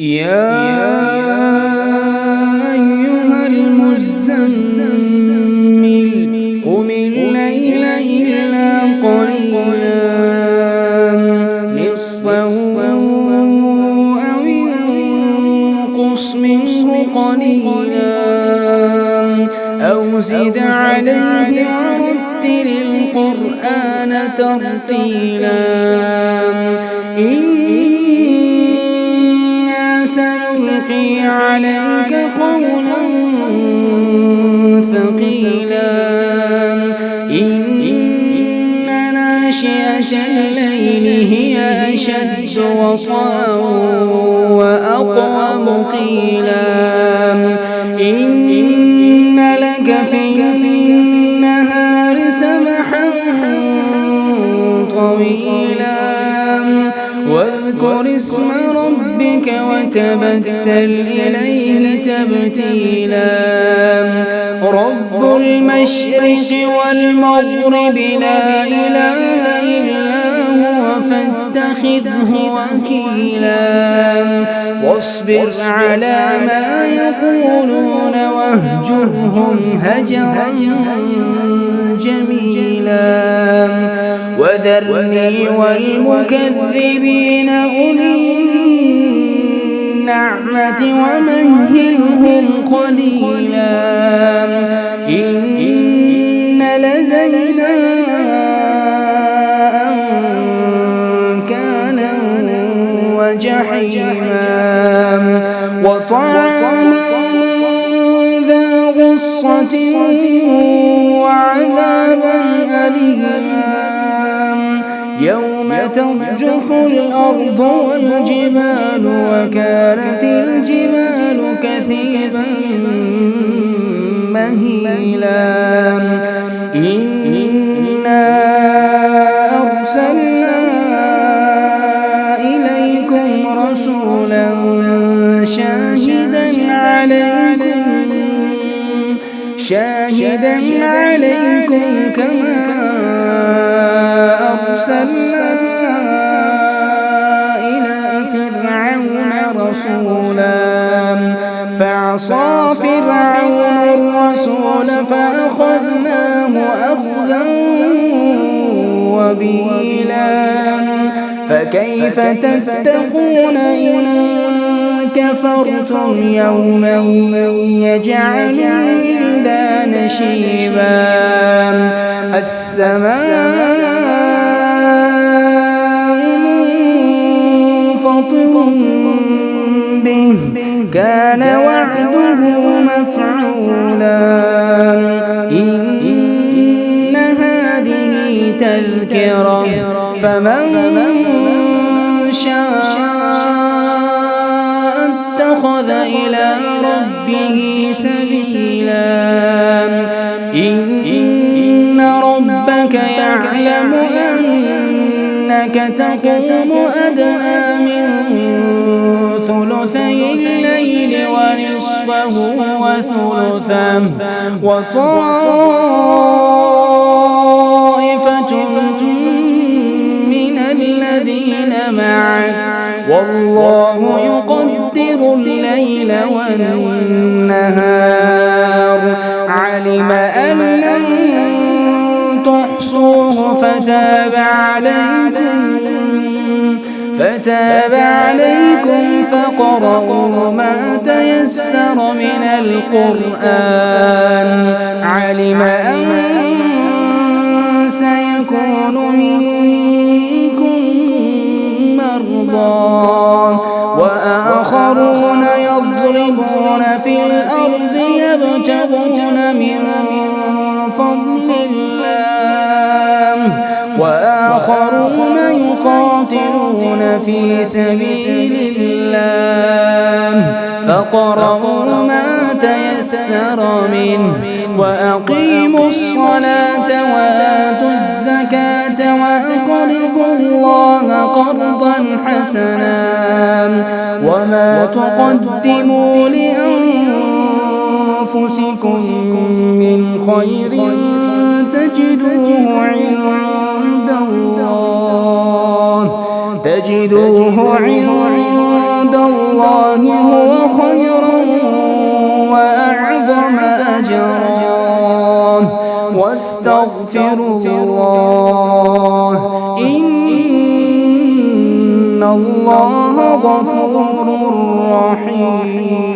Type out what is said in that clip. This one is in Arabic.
يا أيها المزمل قم الليل إلا قليلا نصفه أو انقص منه قليلا أو زد عليه ورتل القرآن ترتيلا سنلقي عليك قولا ثقيلا إن ناشئة الليل هي أشد وطئا وأقوم قيلا إن لك في النهار سبحا طويلا واذكر اسم ربك وتبتل إليه تبتيلا رب المشرق والمغرب لا إله إلا هو فاتخذه وكيلا واصبر على ما يقولون واهجرهم هجرا جميلا وذرني والمكذبين أولي النعمة ومهلهم قليلا إن لدينا أنكالا وجحيما وطعاما ذا غصة وعذابا أليما يوم ترجف الأرض والجبال وكانت الجبال كثيبا مهيلا إنا أرسلنا إليكم رسولا شاهدا عليكم كما أرسلنا إلى فرعون رسولا فعصى فرعون الرسول فأخذناه أخذا وبيلا فكيف تتقون إن كفرتم يوما يجعل الولدان شيبا السماء منفطر به كان وعده مفعولا إن هذه تذكرة فمن شاء اتخذ إلى ربه سبيلا إن ربك يعلم أنك تقوم أدنى من ثلثي الليل ونصفه وثلثه وطائفة من الذين معك والله يقدر الليل والنهار علم أن لن تحصوه فتاب عليكم فاقرؤوا ما تيسر من القرآن علم أن سيكون منكم مرضى وآخرون يضربون في الأرض يبتغون من فضل الله وآخرون يقاتلون في سبيل الله فاقرؤوا ما تيسر منه وأقيموا الصلاة وآتوا الزكاة وأقرضوا الله قرضا حسنا وما تقدموا لأنفسكم من خير تجدوه عند الله تجدوه عند الله الله هو خيرا وأعظم أجرا واستغفروا الله إن الله غفور رحيم.